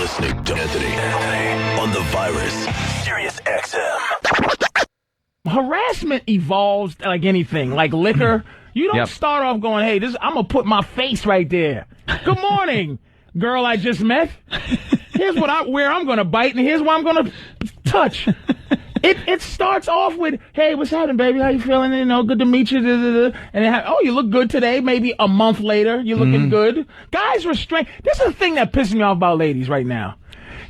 listening to Anthony on the virus, Sirius XM. Harassment evolves like anything, like liquor. You don't start off going, hey, I'm going to put my face right there. Good morning, girl I just met. Here's where I'm going to bite, and here's where I'm going to touch. It starts off with, hey, what's happening, baby? How you feeling? You know, good to meet you. And you look good today. Maybe a month later, you're looking good. Guys restrain. This is the thing that pisses me off about ladies right now.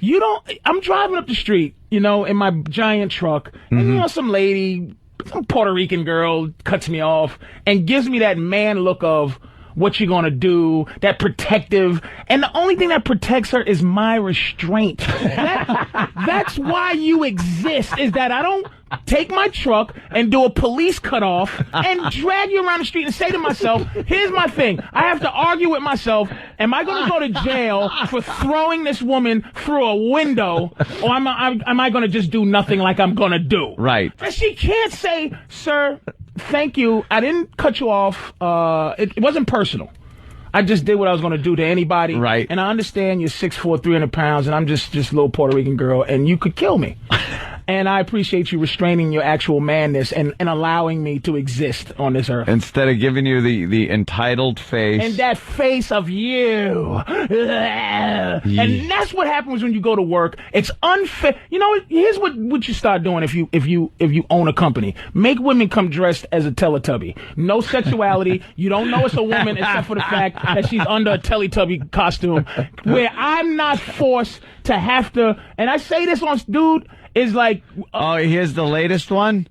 I'm driving up the street, in my giant truck, and some lady, some Puerto Rican girl cuts me off and gives me that man look of, what you gonna do, that protective, and the only thing that protects her is my restraint. That's why you exist, is that I don't take my truck and do a police cutoff and drag you around the street and say to myself, here's my thing, I have to argue with myself, am I gonna go to jail for throwing this woman through a window, or am I gonna just do nothing like I'm gonna do? Right. And she can't say, sir, thank you. I didn't cut you off. It wasn't personal. I just did what I was going to do to anybody. Right. And I understand you're 6'4", 300 pounds, and I'm just a little Puerto Rican girl, and you could kill me. And I appreciate you restraining your actual manness and allowing me to exist on this earth. Instead of giving you the entitled face. And that face of you. And that's what happens when you go to work. It's unfair. Here's what you start doing if you own a company. Make women come dressed as a Teletubby. No sexuality. You don't know it's a woman except for the fact that she's under a Teletubby costume. Where I'm not forced to have to, and I say this on, dude, is like... here's the latest one?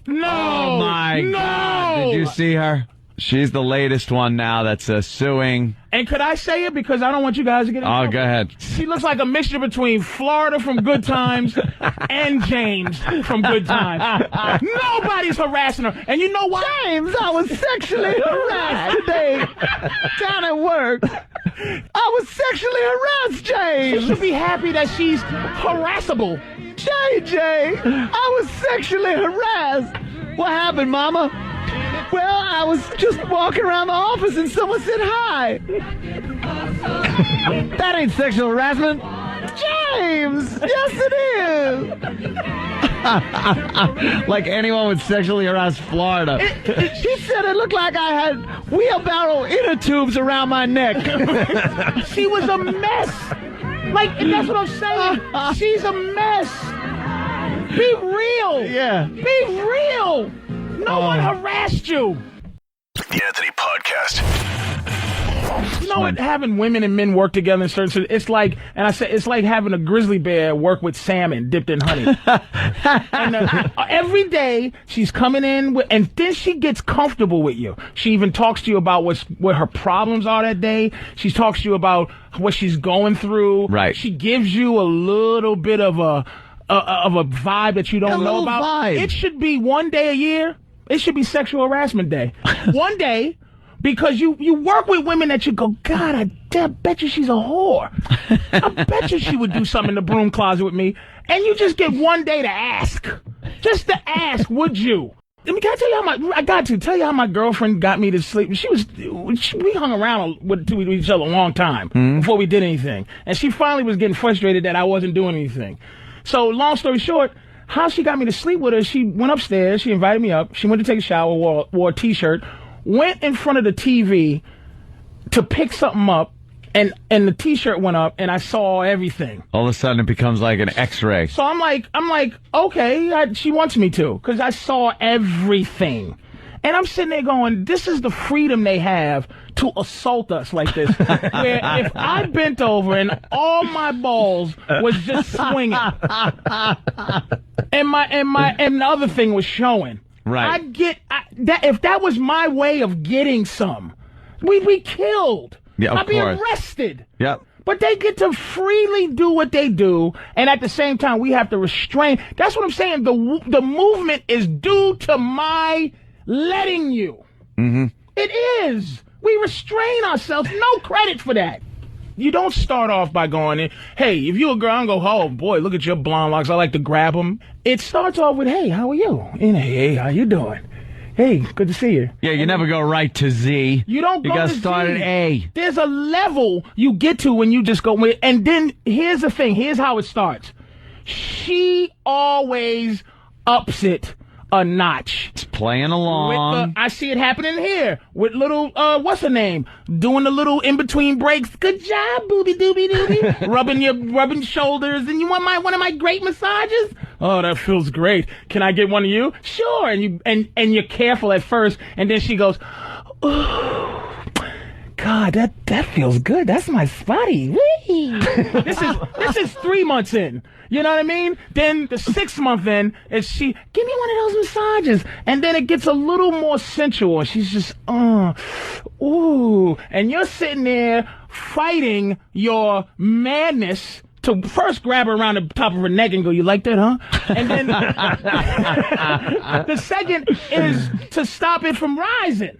No! Oh, my God. Did you see her? She's the latest one now that's suing. And could I say it? Because I don't want you guys to get in trouble. Go ahead. She looks like a mixture between Florida from Good Times and James from Good Times. Nobody's harassing her. And you know why? James, I was sexually harassed today down at work. I was sexually harassed, James. She should be happy that she's harassable. JJ, I was sexually harassed. What happened, Mama? Well, I was just walking around the office and someone said hi. That ain't sexual harassment. James! Yes, it is. Like anyone would sexually harass Florida. She said it looked like I had wheelbarrow inner tubes around my neck. She was a mess. And that's what I'm saying. She's a mess. Be real. Yeah. Be real. No one harassed you. The Anthony Podcast. You know what? Having women and men work together in certain, it's like, and I say it's like having a grizzly bear work with salmon dipped in honey. And every day she's coming in and then she gets comfortable with you. She even talks to you about what her problems are that day. She talks to you about what she's going through. Right. She gives you a little bit of a vibe that you don't know about. Vibe. It should be one day a year. It should be sexual harassment day. One day, because you work with women that you go, God, I bet you she's a whore. I bet you she would do something in the broom closet with me. And you just get one day to ask. Just to ask, would you? Can I tell you I got to tell you how my girlfriend got me to sleep. We hung around with each other a long time before we did anything. And she finally was getting frustrated that I wasn't doing anything. So long story short, how she got me to sleep with her, she went upstairs, she invited me up, she went to take a shower, wore a T-shirt, went in front of the TV to pick something up, and the T-shirt went up, and I saw everything. All of a sudden it becomes like an X-ray. So I'm like, okay, she wants me to, because I saw everything. And I'm sitting there going, this is the freedom they have to assault us like this. Where if I bent over and all my balls was just swinging, and the other thing was showing, right? If that was my way of getting some, we'd be killed. Yeah, of I'd be course. arrested. Yep. But they get to freely do what they do, and at the same time, we have to restrain. That's what I'm saying. The movement is due to my letting you. Mm-hmm. It is. We restrain ourselves. No credit for that. You don't start off by going in, hey, if you're a girl, I'm going to go, oh, boy, look at your blonde locks. I like to grab them. It starts off with, hey, how are you? And hey, how you doing? hey, good to see you. Yeah, you never go right to Z. You don't go You got to to start Z. at A. There's a level you get to when you just go with, and then here's the thing. Here's how it starts. She always ups it a notch. It's playing along. I see it happening here with little, what's her name? Doing the little in-between breaks. Good job, booby dooby dooby. rubbing shoulders. And you want one of my great massages? Oh, that feels great. Can I get one of you? Sure. And you're careful at first. And then she goes, ooh. God, that feels good. That's my spotty. This is 3 months in. You know what I mean? Then the 6th month in is she, give me one of those massages. And then it gets a little more sensual. She's just, ooh. And you're sitting there fighting your madness to first grab her around the top of her neck and go, you like that, huh? And then the second is to stop it from rising.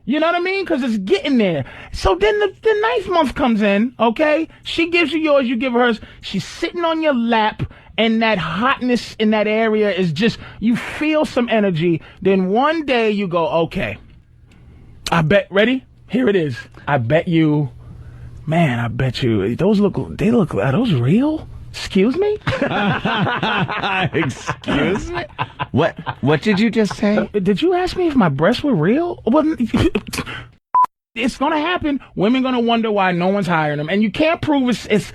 You know what I mean? Because it's getting there. So then the 9th month comes in, okay? She gives you yours, you give her hers. She's sitting on your lap, and that hotness in that area is just, you feel some energy. Then one day you go, okay, ready? Here it is. I bet you, are those real? Excuse me? Excuse me? What did you just say? Did you ask me if my breasts were real? Well, it's going to happen. Women going to wonder why no one's hiring them. And you can't prove it's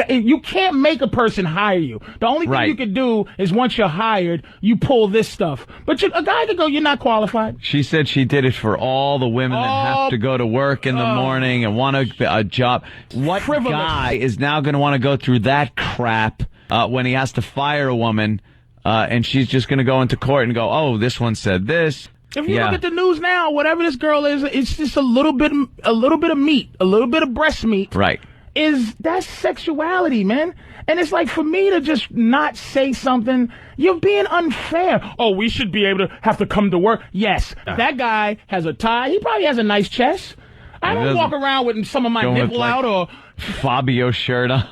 you can't make a person hire you. The only thing you could do is once you're hired, you pull this stuff. But a guy could go, you're not qualified. She said she did it for all the women that have to go to work in the morning and want a job. What guy is now going to want to go through that crap when he has to fire a woman and she's just going to go into court and go, oh, this one said this. If you look at the news now, whatever this girl is, it's just a little bit of meat, a little bit of breast meat. Right. That's sexuality, man. And it's like, for me to just not say something, you're being unfair. Oh, we should be able to have to come to work. Yes, that guy has a tie. He probably has a nice chest. I don't walk around with some of my nipple out or Fabio shirt on.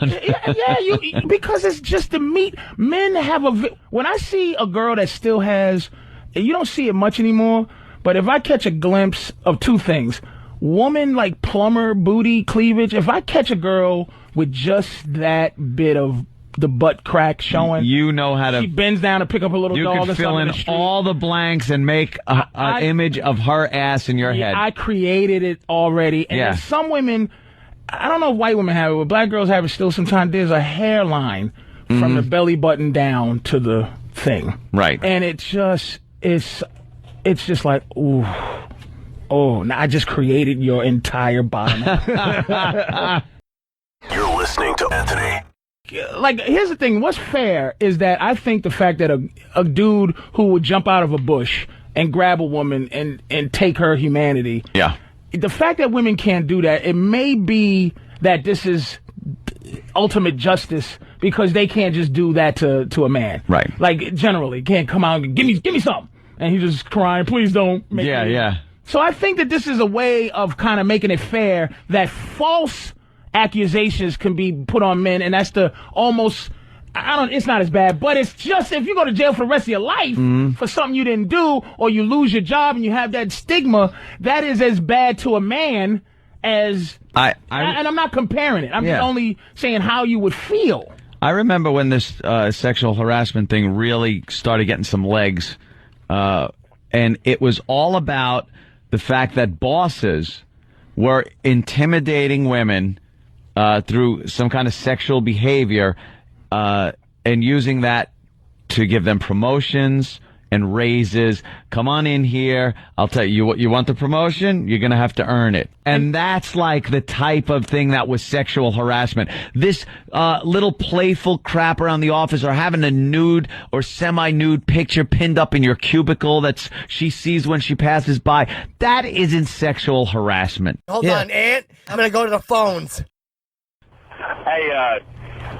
because it's just the meat. Men have when I see a girl that still has, you don't see it much anymore, but if I catch a glimpse of two things, woman like plumber, booty, cleavage, if I catch a girl with just that bit of the butt crack showing, you know how to. She bends down to pick up a little dog. You can fill in all the blanks and make an image of her ass in your head. I created it already. And there's some women, I don't know if white women have it, but black girls have it still sometimes. There's a hairline from the belly button down to the thing. Right. And it's just like, ooh. Oh, now I just created your entire bottom. You're listening to Anthony. Like, here's the thing. What's fair is that I think the fact that a dude who would jump out of a bush and grab a woman and take her humanity. Yeah. The fact that women can't do that, it may be that this is ultimate justice because they can't just do that to a man. Right. Like, generally, can't come out and give me something. And he's just crying, please don't make me. Yeah. So I think that this is a way of kind of making it fair that false accusations can be put on men, and that's the almost, it's not as bad, but it's just, if you go to jail for the rest of your life for something you didn't do, or you lose your job and you have that stigma, that is as bad to a man as, and I'm not comparing it. I'm just only saying how you would feel. I remember when this sexual harassment thing really started getting some legs, and it was all about the fact that bosses were intimidating women through some kind of sexual behavior and using that to give them promotions and raises. Come on in here. I'll tell you what, you want the promotion? You're going to have to earn it. And that's like the type of thing that was sexual harassment. This little playful crap around the office, or having a nude or semi-nude picture pinned up in your cubicle that she sees when she passes by, that isn't sexual harassment. Hold on, Aunt. I'm going to go to the phones. Hey,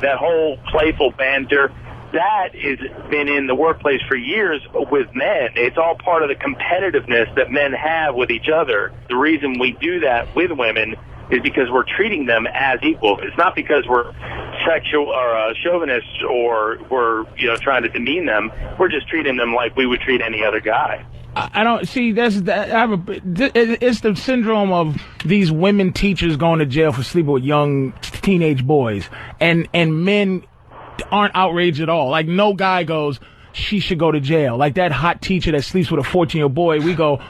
that whole playful banter, that has been in the workplace for years with men. It's all part of the competitiveness that men have with each other. The reason we do that with women is because we're treating them as equal. It's not because we're sexual or chauvinists or we're trying to demean them. We're just treating them like we would treat any other guy. I don't see. It's the syndrome of these women teachers going to jail for sleeping with young teenage boys, and men aren't outraged at all. Like, no guy goes, she should go to jail. Like that hot teacher that sleeps with a 14-year-old boy, we go,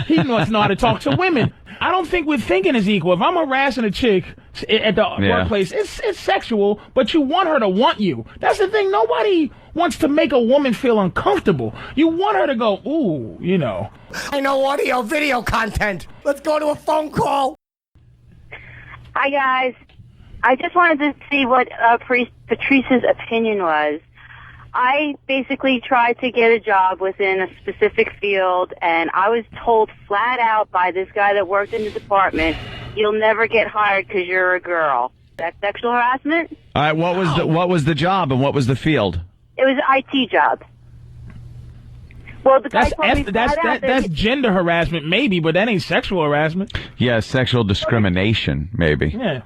he must know how to talk to women. I don't think we're thinking as equal. If I'm harassing a chick at the workplace, it's sexual, but you want her to want you. That's the thing. Nobody wants to make a woman feel uncomfortable. You want her to go, ooh, you know. I know audio, video content. Let's go to a phone call. Hi, guys. I just wanted to see what Patrice's opinion was. I basically tried to get a job within a specific field, and I was told flat out by this guy that worked in the department, you'll never get hired because you're a girl. That's sexual harassment? All right, what was the job and what was the field? It was an IT job. Well, the guy told me that's gender harassment, maybe, but that ain't sexual harassment. Yeah, sexual discrimination, maybe. Yeah.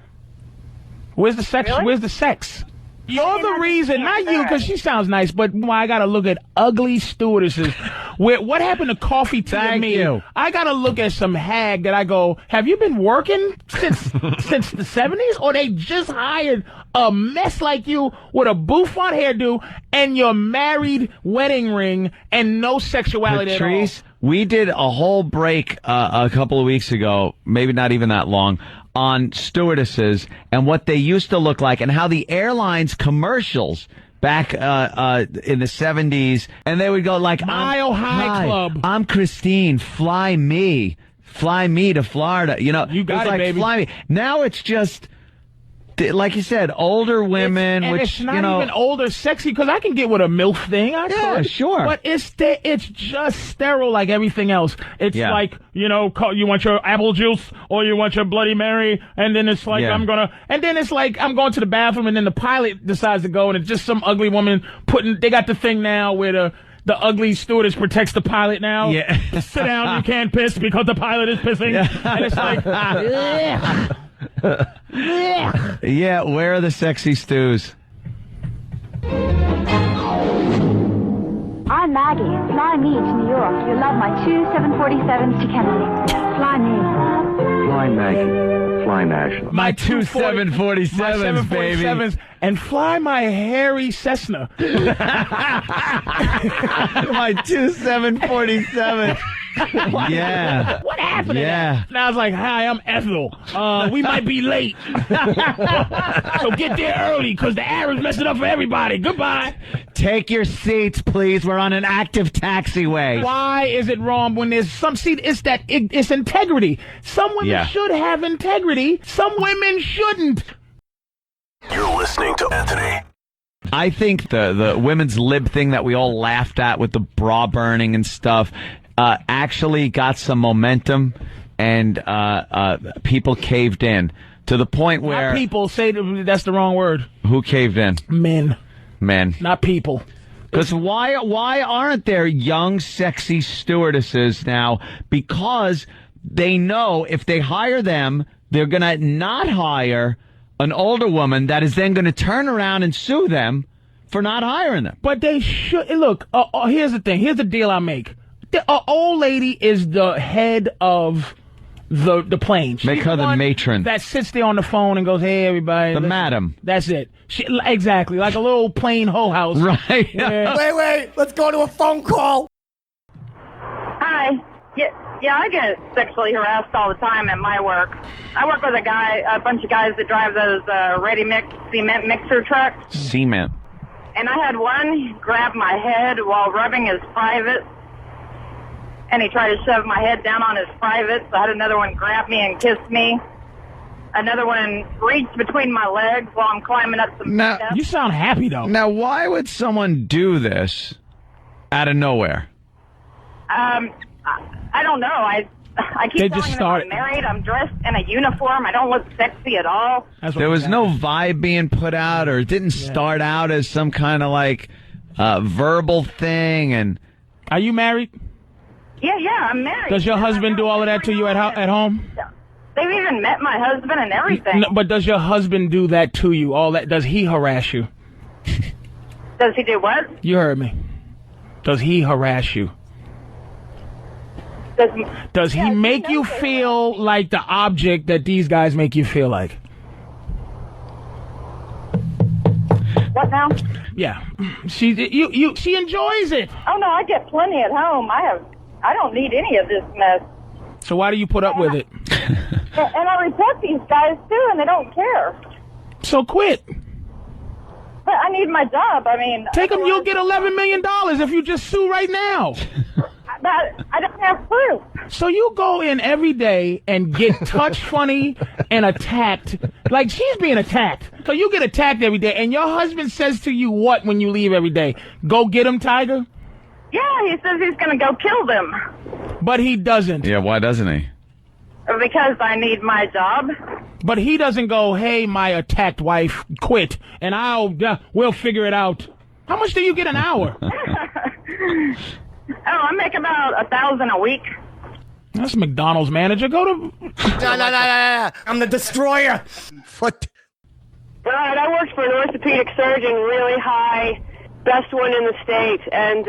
Where's the sex? Really? Where's the sex? You're the reason, not you, because she sounds nice, but why I gotta look at ugly stewardesses. What happened to coffee, tea, and me? You. I gotta look at some hag that I go, have you been working since the 70s? Or they just hired a mess like you with a bouffant hairdo and your married wedding ring and no sexuality Patrice, at all? we did a whole break a couple of weeks ago, maybe not even that long, on stewardesses and what they used to look like and how the airlines commercials back in the 70s, and they would go like, Mile High Club. I'm Christine, fly me to Florida. You know, you got it, it, baby. Fly me. Now it's just, like you said, older women, it's not even older sexy, because I can get with a MILF thing. Sure. But it's just sterile like everything else. It's like, you want your apple juice or you want your Bloody Mary, and then it's like I'm going to the bathroom, and then the pilot decides to go, and it's just some ugly woman they got the thing now where the ugly stewardess protects the pilot now. Yeah. Sit down, you can't piss because the pilot is pissing. Yeah. And it's like, yeah, where are the sexy stews? I'm Maggie. Fly me to New York. You'll love my 2 747s to Kennedy. Fly me. Fly Maggie. Fly national. My 2 747s, baby. And fly my hairy Cessna. My 2 747s. Yeah. What happened? Yeah. Now it's like, hi, I'm Ethel. We might be late. So get there early, because the hour is messing up for everybody. Goodbye. Take your seats, please. We're on an active taxiway. Why is it wrong when there's some seat? It's integrity. Some women should have integrity. Some women shouldn't. You're listening to Anthony. I think the women's lib thing that we all laughed at with the bra burning and stuff actually got some momentum, and people caved in to the point where... Not people. That's the wrong word. Who caved in? Men. Not people. Because why aren't there young, sexy stewardesses now? Because they know if they hire them, they're going to not hire an older woman that is then going to turn around and sue them for not hiring them. But they should. Look, here's the thing. Here's the deal I make. The old lady is the head of the plane. Make her the matron. That sits there on the phone and goes, hey, everybody. The madam. That's it. Exactly. Like a little plain hoe house. Right. Wait. Let's go to a phone call. Hi. Yeah, I get sexually harassed all the time at my work. I work with a bunch of guys that drive those ready-mix cement mixer trucks. Cement. And I had one grab my head while rubbing his private, and he tried to shove my head down on his private. So I had another one grab me and kiss me. Another one reached between my legs while I'm climbing up some steps. You sound happy, though. Now, why would someone do this out of nowhere? I don't know. I keep telling them I'm married. I'm dressed in a uniform. I don't look sexy at all. There was no vibe being put out, or it didn't start out as some kind of like verbal thing. And are you married? Yeah, I'm married. Does your husband do all of that to you at home? They've even met my husband and everything. No, but does your husband do that to you? All that? Does he harass you? Does he do what? You heard me. Does he harass you? Does he make you feel like the object that these guys make you feel like? What now? Yeah, she enjoys it. Oh no, I get plenty at home. I don't need any of this mess. So why do you put up with it? And I report these guys too, and they don't care. So quit. But I need my job. I mean, take them. You'll get $11 million if you just sue right now. I don't have proof. So you go in every day and get touched funny and attacked. Like she's being attacked. So you get attacked every day, and your husband says to you what when you leave every day? Go get him, Tiger? Yeah, he says he's going to go kill them. But he doesn't. Yeah, why doesn't he? Because I need my job. But he doesn't go, hey, my attacked wife, quit, and we'll figure it out. How much do you get an hour? I make about 1,000 a week. That's McDonald's manager. Go to... No. I'm the destroyer. What? Right, I worked for an orthopedic surgeon, really high, best one in the state, and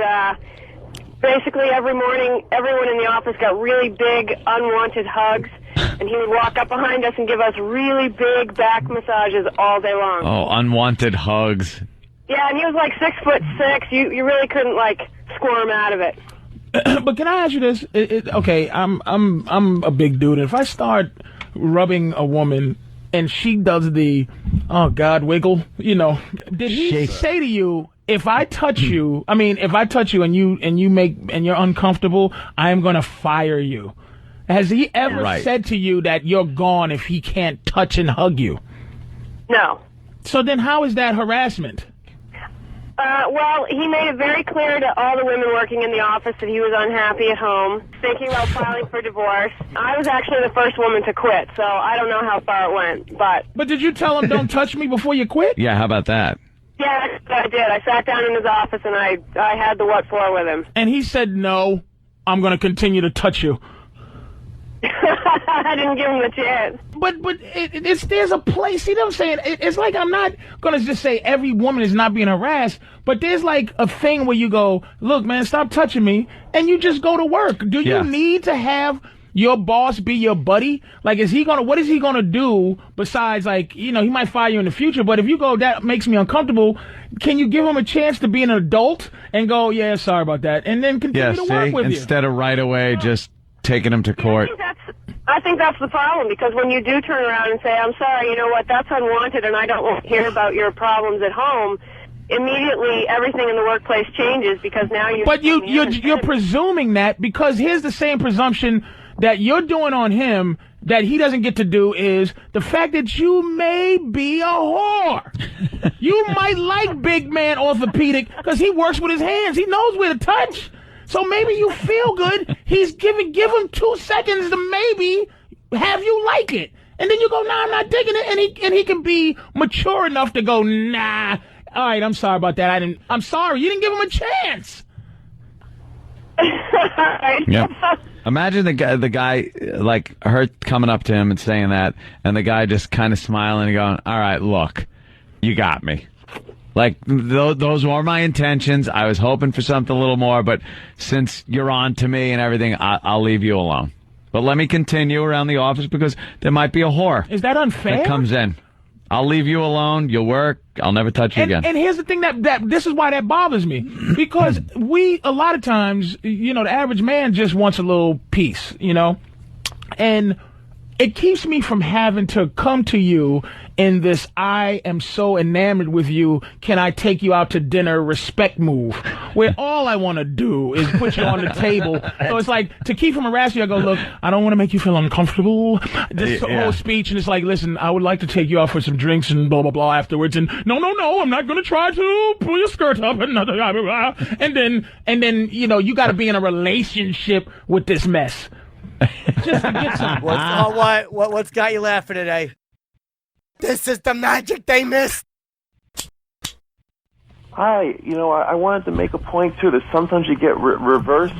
basically every morning, everyone in the office got really big, unwanted hugs, and he would walk up behind us and give us really big back massages all day long. Oh, unwanted hugs. Yeah, and he was like 6'6". You really couldn't squirm out of it. But can I ask you this? Okay, I'm a big dude. If I start rubbing a woman and she does the wiggle, did he say to you, if I touch you and you're uncomfortable, I am going to fire you? Has he ever said to you that you're gone if he can't touch and hug you? No. So then how is that harassment? Well, he made it very clear to all the women working in the office that he was unhappy at home, thinking about filing for divorce. I was actually the first woman to quit, so I don't know how far it went, but... But did you tell him, don't touch me before you quit? Yeah, how about that? Yeah, I did. I sat down in his office and I had the what for with him. And he said, no, I'm going to continue to touch you. I didn't give him the chance. But there's a place. See what I'm saying? It's like I'm not going to just say every woman is not being harassed, but there's like a thing where you go, look, man, stop touching me, and you just go to work. Do you need to have your boss be your buddy? Like, what is he going to do besides, he might fire you in the future, but if you go, that makes me uncomfortable, can you give him a chance to be an adult and go, yeah, sorry about that, and then continue to work with you? Instead of right away just taking him to court. I think that's the problem, because when you do turn around and say, I'm sorry, you know what, that's unwanted and I don't want to hear about your problems at home, immediately everything in the workplace changes because now you're... But you're presuming that, because here's the same presumption that you're doing on him that he doesn't get to do is the fact that you may be a whore. You might like big man orthopedic because he works with his hands. He knows where to touch. So maybe you feel good. Give him 2 seconds to maybe have you like it. And then you go, nah, I'm not digging it. And he can be mature enough to go, nah, all right, I'm sorry about that. I'm sorry. You didn't give him a chance. Yep. Imagine the guy, like her coming up to him and saying that, and the guy just kind of smiling and going, all right, look, you got me. Like, those were my intentions. I was hoping for something a little more, but since you're on to me and everything, I'll leave you alone. But let me continue around the office because there might be a whore. Is that unfair? That comes in. I'll leave you alone. You'll work. I'll never touch you again. And here's the thing that this is why that bothers me. Because a lot of times, the average man just wants a little peace, and it keeps me from having to come to you in this I am so enamored with you, can I take you out to dinner respect move, where all I want to do is put you on the table. So it's like, to keep from harassing you, I go, look, I don't want to make you feel uncomfortable. This whole speech, and it's like, listen, I would like to take you out for some drinks and blah, blah, blah afterwards. And no, I'm not going to try to pull your skirt up. And then, you got to be in a relationship with this mess. Just to get some. What's got you laughing today? This is the magic they missed. Hi, I wanted to make a point too that sometimes you get reverse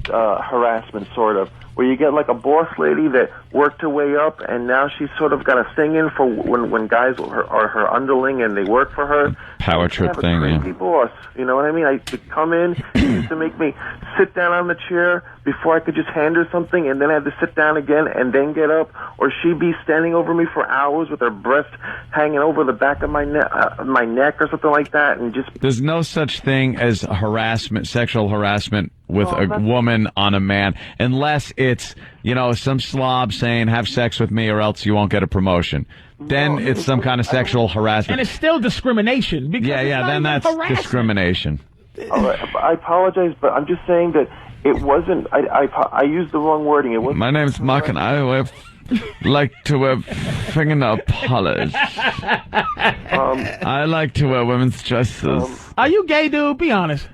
harassment, sort of, where you get like a boss lady that worked her way up, and now she's sort of got a thing in for when guys are her underling and they work for her. Power trip thing, crazy boss, you know what I mean? I could come in, she used to make me sit down on the chair before I could just hand her something, and then I had to sit down again and then get up, or she'd be standing over me for hours with her breast hanging over the back of my neck or something like that, and just... There's no such thing as harassment, sexual harassment with a woman on a man, unless it's, some slob saying, have sex with me or else you won't get a promotion. Then it's some kind of sexual harassment. And it's still discrimination. Because then that's discrimination. All right, I apologize, but I'm just saying that it wasn't, I used the wrong wording. It wasn't. My name's Mark, and I like to wear fingernail polish. I like to wear women's dresses. Are you gay, dude? Be honest.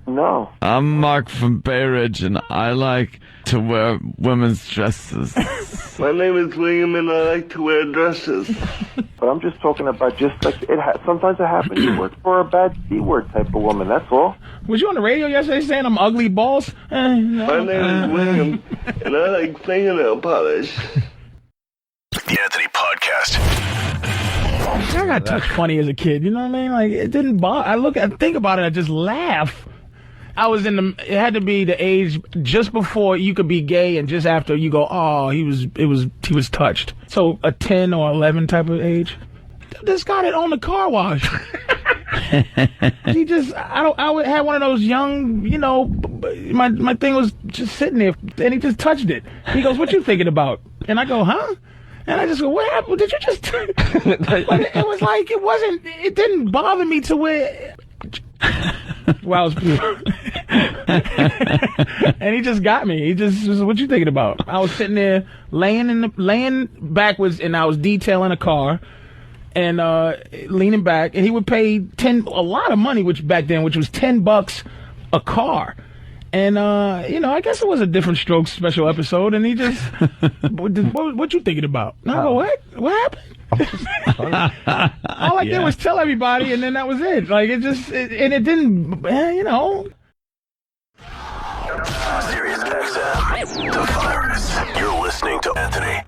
No. I'm Mark from Bay Ridge, and I like to wear women's dresses. My name is William, and I like to wear dresses. But I'm just talking about just like sometimes it happens. You work for a bad C-word type of woman, that's all. Was you on the radio yesterday saying I'm ugly balls? No. My name is William, and I like fingernail polish. The Anthony Podcast. I got touched funny as a kid, you know what I mean? Like, it didn't bother. I think about it, I just laugh. I was it had to be the age just before you could be gay and just after you go, oh, he was touched. So a 10 or 11 type of age. Just got it on the car wash. He just, I had one of those young, my thing was just sitting there and he just touched it. He goes, what you thinking about? And I go, huh? And I just go, what happened? Did you just... It was like, it didn't bother me to where... Wow, and he just got me. He just was, what you thinking about? I was sitting there laying backwards, and I was detailing a car and leaning back, and he would pay a lot of money, which was $10 a car. And I guess it was a Different Strokes special episode, and he just what you thinking about? And I go, what happened? All I did was tell everybody, and then that was it. Like, it didn't, Sirius XM, the virus. You're listening to Anthony.